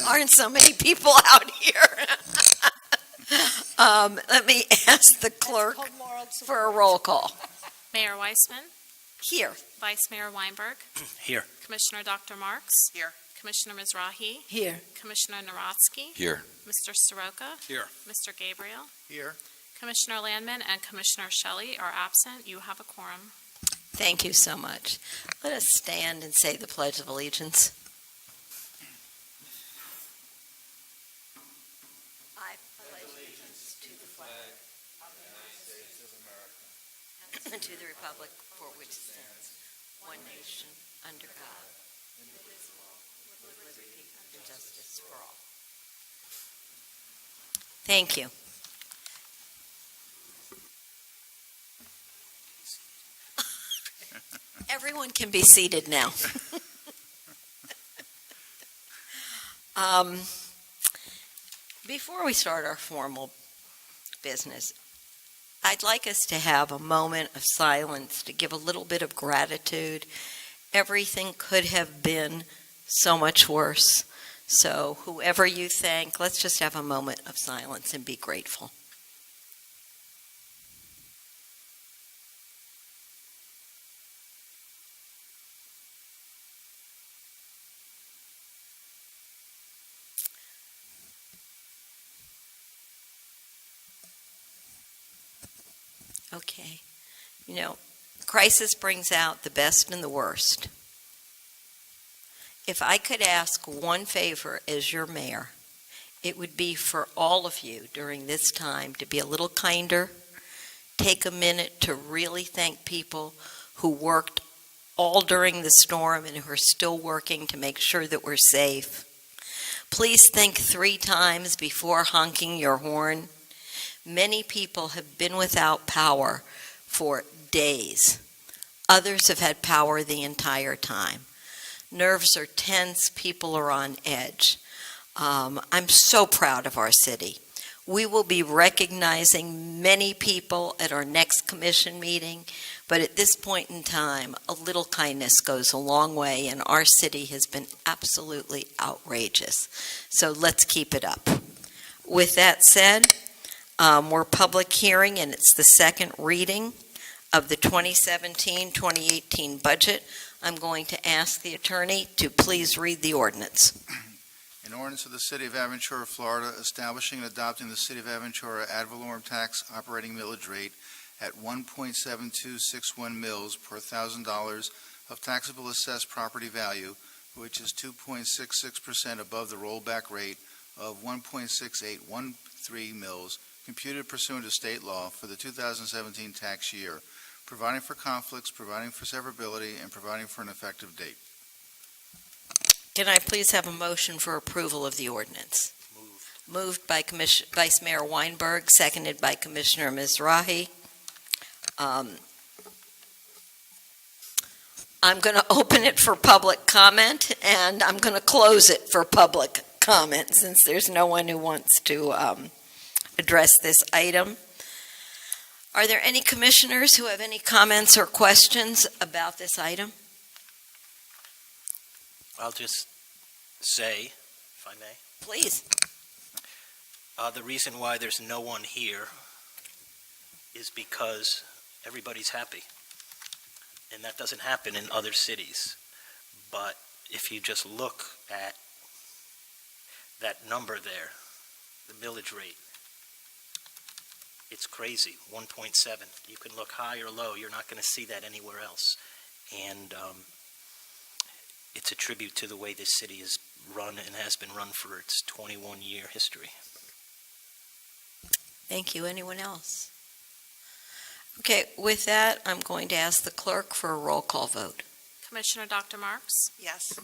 aren't so many people out here. Let me ask the clerk for a roll call. Mayor Weissman, Here. Vice Mayor Weinberg, Here. Commissioner Dr. Marks. Here. Commissioner Mizrahi, Here. Commissioner Narodsky, Here. Mr. Soroka, Here. Mr. Gabriel, Here. Commissioner Landman, and Commissioner Shelley are absent. You have a quorum. Thank you so much. Let us stand and say the Pledge of Allegiance. I pledge allegiance to the flag of the United States of America and to the republic for which it stands, one nation, under God, indivisible, with liberty and justice for all. Thank you. Everyone can be seated now. Before we start our formal business, I'd like us to have a moment of silence to give a little bit of gratitude. Everything could have been so much worse. So whoever you thank, let's just have a moment of silence and be grateful. Okay. Crisis brings out the best and the worst. If I could ask one favor as your mayor, it would be for all of you during this time to be a little kinder, take a minute to really thank people who worked all during the storm and who are still working to make sure that we're safe. Please think 3 times before honking your horn. Many people have been without power for days. Others have had power the entire time. Nerves are tense, people are on edge. I'm so proud of our city. We will be recognizing many people at our next commission meeting, but at this point in time, a little kindness goes a long way, and our city has been absolutely outrageous. So let's keep it up. With that said, we're public hearing, and it's the second reading of the 2017-2018 budget. I'm going to ask the attorney to please read the ordinance. An ordinance of the City of Aventura, Florida, establishing and adopting the City of Aventura ad valorem tax operating millage rate at 1.7261 mils per $1,000 of taxable assessed property value, which is 2.66% above the rollback rate of 1.6813 mils, computed pursuant to state law for the 2017 tax year, providing for conflicts, providing for severability, and providing for an effective date. Can I please have a motion for approval of the ordinance? Moved by Vice Mayor Weinberg, seconded by Commissioner Mizrahi. I'm going to open it for public comment, and I'm going to close it for public comment since there's no one who wants to address this item. Are there any commissioners who have any comments or questions about this item? I'll just say, if I may, Please. the reason why there's no one here is because everybody's happy. And that doesn't happen in other cities. But if you just look at that number there, the millage rate, it's crazy, 1.7. You can look high or low. You're not going to see that anywhere else. And it's a tribute to the way this city is run and has been run for its 21-year history. Thank you. Anyone else? Okay, with that, I'm going to ask the clerk for a roll call vote. Commissioner Dr. Marks, Yes.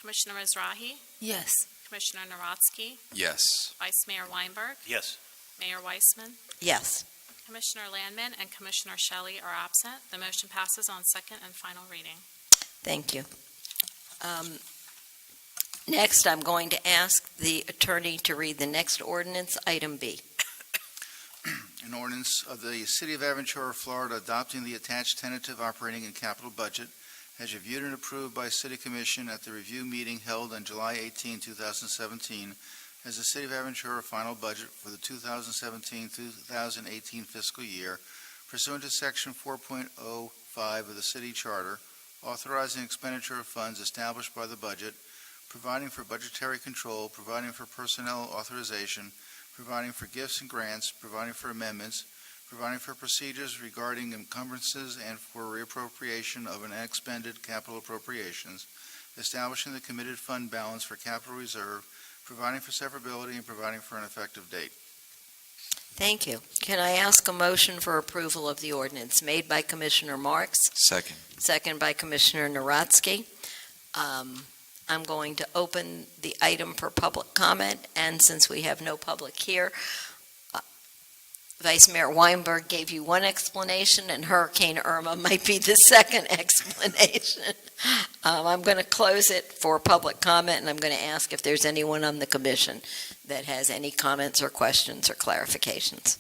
Commissioner Mizrahi, Yes. Commissioner Narodsky, Yes. Vice Mayor Weinberg, Yes. Mayor Weissman, Yes. Commissioner Landman, and Commissioner Shelley are absent. The motion passes on second and final reading. Thank you. Next, I'm going to ask the attorney to read the next ordinance, item B. An ordinance of the City of Aventura, Florida, adopting the attached tentative operating and capital budget as reviewed and approved by City Commission at the review meeting held on July 18, 2017, as the City of Aventura final budget for the 2017-2018 fiscal year pursuant to Section 4.05 of the City Charter, authorizing expenditure of funds established by the budget, providing for budgetary control, providing for personnel authorization, providing for gifts and grants, providing for amendments, providing for procedures regarding encumbrances and for reappropriation of unexpended capital appropriations, establishing the committed fund balance for capital reserve, providing for severability, and providing for an effective date. Thank you. Can I ask a motion for approval of the ordinance made by Commissioner Marks, Second. second by Commissioner Narotsky? I'm going to open the item for public comment, and since we have no public here, Vice Mayor Weinberg gave you one explanation, and Hurricane Irma might be the second explanation. I'm going to close it for public comment, and I'm going to ask if there's anyone on the commission that has any comments or questions or clarifications.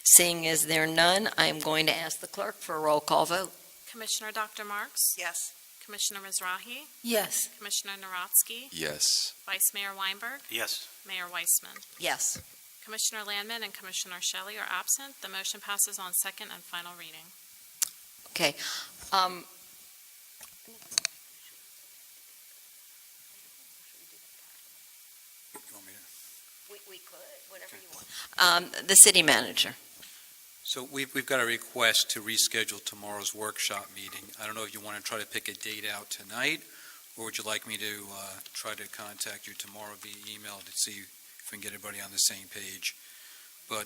Seeing as there are none, I am going to ask the clerk for a roll call vote. Commissioner Dr. Marks? Yes. Commissioner Mizrahi? Yes. Commissioner Narotsky? Yes. Vice Mayor Weinberg? Yes. Mayor Weissman? Yes. Commissioner Landman and Commissioner Shelley are absent. The motion passes on second and final reading. Okay. We could, whatever you want. The city manager. So we've got a request to reschedule tomorrow's workshop meeting. I don't know if you want to try to pick a date out tonight, or would you like me to try to contact you tomorrow via email to see if we can get everybody on the same page? But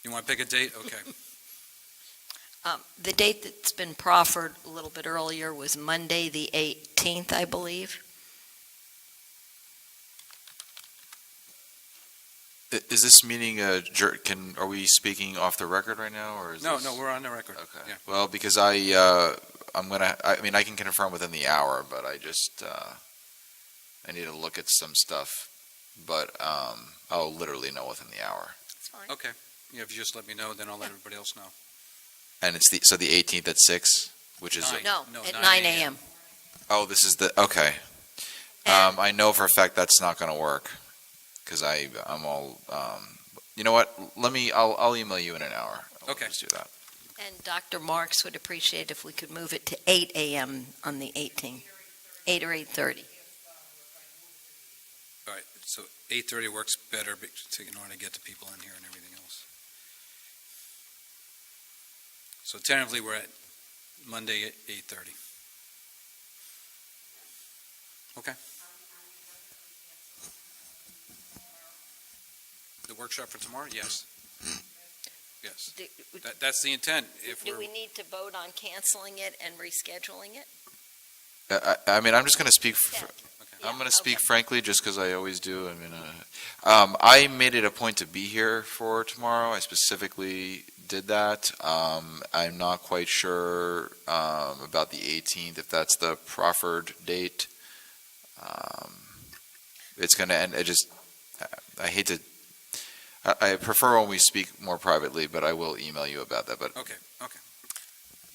you want to pick a date? Okay. The date that's been proffered a little bit earlier was Monday, the 18th, I believe. Is this meeting, are we speaking off the record right now, or is No, this? no, we're on the record. Okay. Yeah. Well, because I mean, I can confirm within the hour, but I just, I need to look at some stuff, but, I'll literally know within the hour. That's fine. Okay. Yeah, if you just let me know, then I'll let everybody else know. And it's so the 18th at 6, which is, Nine. No, No, at 9 9 a.m. a.m. oh, this is okay. And- I know for a fact that's not gonna work, because I'm all, you know what, I'll email you in an hour. I'll Okay. just do that. And Dr. Marks would appreciate if we could move it to 8 a.m. on the 18th, 8 or 8:30. All right, so 8:30 works better in order to get the people in here and everything else. So tentatively, we're at Monday at 8:30. Okay. The workshop for tomorrow? Yes. Yes. That's the intent. If Do we're, we need to vote on canceling it and rescheduling it? I mean, I'm just gonna speak, Yeah. okay. Yeah, I'm gonna speak okay. frankly, just because I always do. I mean, I made it a point to be here for tomorrow. I specifically did that. I'm not quite sure about the 18th, if that's the proffered date. It's gonna end. I hate to. I prefer when we speak more privately, but I will email you about that. But Okay, okay.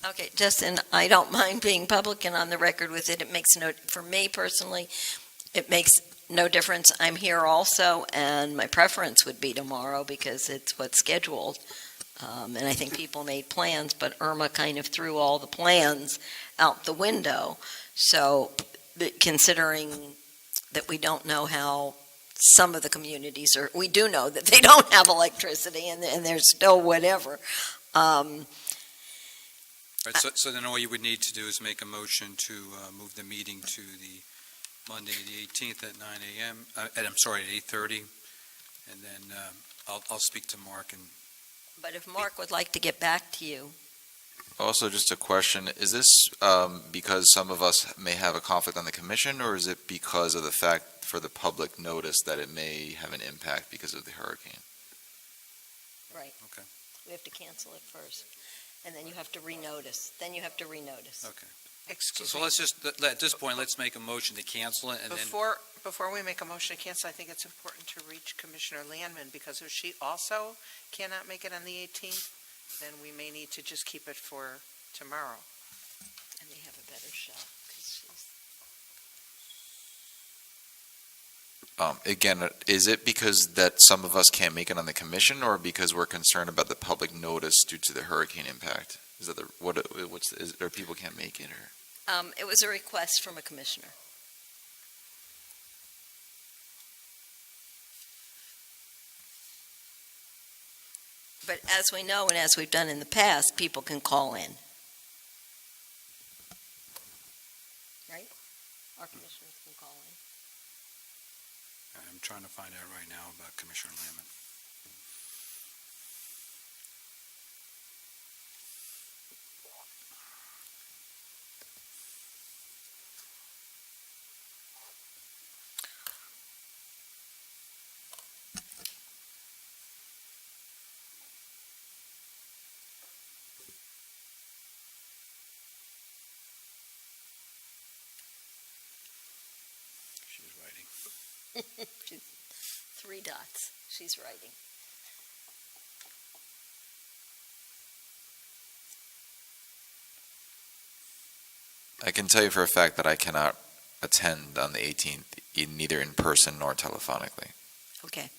Okay, Justin, I don't mind being public and on the record with it. It makes for me personally, it makes no difference. I'm here also, and my preference would be tomorrow because it's what's scheduled. And I think people made plans, but Irma kind of threw all the plans out the window. So considering that we don't know how some of the communities are, we do know that they don't have electricity and there's still whatever. All right, so then all you would need to do is make a motion to move the meeting to the Monday, the 18th at 9 a.m., I'm sorry, at 8:30, and then I'll speak to Mark and But if Mark would like to get back to you, also, just a question: is this because some of us may have a conflict on the commission, or is it because of the fact for the public notice that it may have an impact because of the hurricane? right? Okay. We have to cancel it first, and then you have to renotice. Then you have to renotice. Okay. Excuse So me. let's just, at this point, let's make a motion to cancel it, and then, Before we make a motion to cancel, I think it's important to reach Commissioner Landman, because if she also cannot make it on the 18th, then we may need to just keep it for tomorrow. And they have a better shot, 'cause she's... Again, is it because that some of us can't make it on the commission, or because we're concerned about the public notice due to the hurricane impact? Is that or people can't make it, or? It was a request from a commissioner. But as we know, and as we've done in the past, people can call in. Right? Our commissioners can call in. I'm trying to find out right now about Commissioner Lamon. She's writing. She's 3 dots. She's writing. I can tell you for a fact that I cannot attend on the 18th, neither in person nor telephonically. Okay.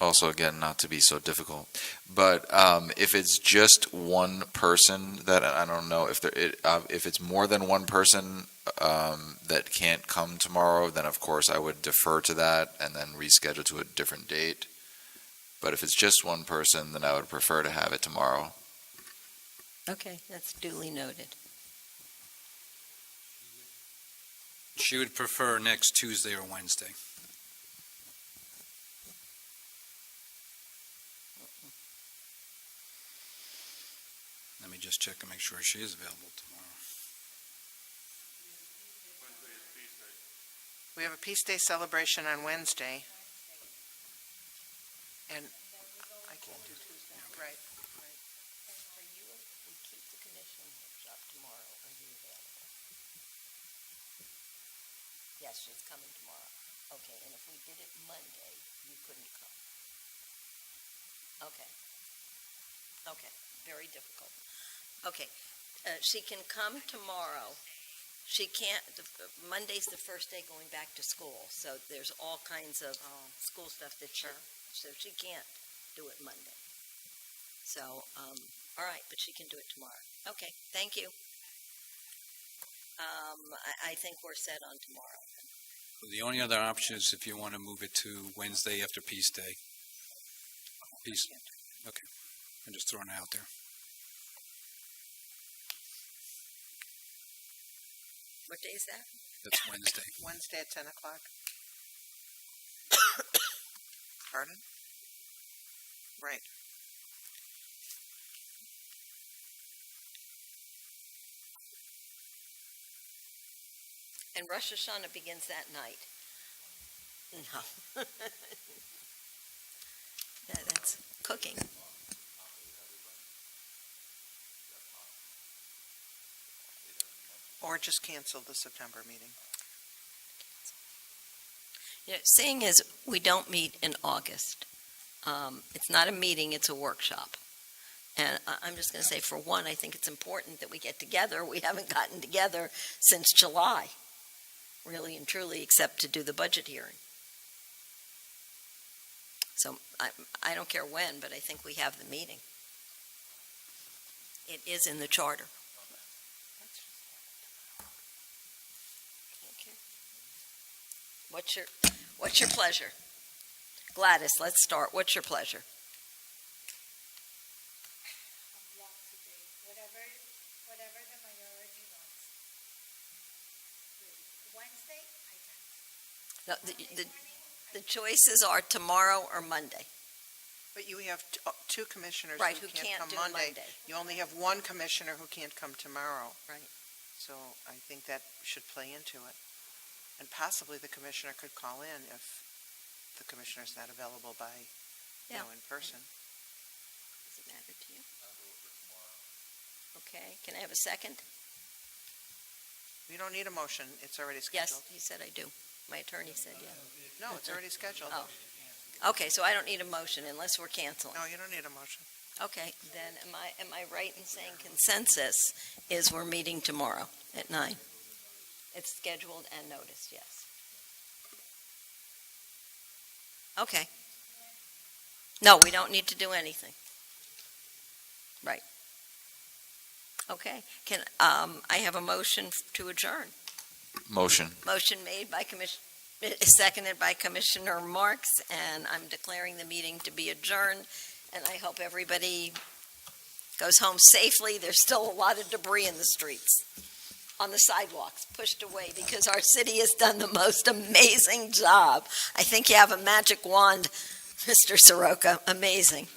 Also, again, not to be so difficult, but if it's just one person, that I don't know if it's more than one person that can't come tomorrow, then of course I would defer to that and then reschedule to a different date. But if it's just one person, then I would prefer to have it tomorrow. Okay, that's duly noted. She would prefer next Tuesday or Wednesday. Let me just check and make sure she is available tomorrow. We have a Peace Day celebration on Wednesday. And I can't do Tuesday. Right. For you, if we keep the commission workshop tomorrow, are you available? Yes, she's coming tomorrow. Okay, and if we did it Monday, you couldn't come? Okay. Okay, very difficult. Okay, she can come tomorrow. She can't, Monday's the first day going back to school, so there's all kinds of school stuff that so she can't do it Monday. So, all right, but she can do it tomorrow. Okay, thank you. I think we're set on tomorrow. The only other option is if you want to move it to Wednesday after Peace Day. Peace. Okay. I'm just throwing it out there. What day is that? That's Wednesday. Wednesday at 10 o'clock. Pardon? Right. And Rosh Hashanah begins that night. No. That's cooking. Or just cancel the September meeting. You know, seeing as we don't meet in August, it's not a meeting, it's a workshop. And I'm just going to say, for one, I think it's important that we get together. We haven't gotten together since July, really and truly, except to do the budget hearing. So I don't care when, but I think we have the meeting. It is in the charter. Okay. What's your pleasure? Gladys, let's start. What's your pleasure? Whatever the majority wants. Wednesday, I can't. No, the choices are tomorrow or Monday. But you have two commissioners Right, who who can't can't come do Monday. Monday. You only have one commissioner who can't come tomorrow. Right. So I think that should play into it. And possibly the commissioner could call in if the commissioners not available by, Yeah. in person. Does it matter to you? Okay, can I have a second? We don't need a motion, it's already Yes, scheduled. he said I do. My attorney said yes. No, it's already scheduled. Oh. Okay, so I don't need a motion unless we're canceling. No, you don't need a motion. Okay, then am I right in saying consensus is we're meeting tomorrow at 9? It's scheduled and noticed, yes. Okay. No, we don't need to do anything. Right. Okay, I have a motion to adjourn. Motion. Motion made by seconded by Commissioner Marks, and I'm declaring the meeting to be adjourned, and I hope everybody goes home safely. There's still a lot of debris in the streets, on the sidewalks, pushed away, because our city has done the most amazing job. I think you have a magic wand, Mr. Soroka. Amazing.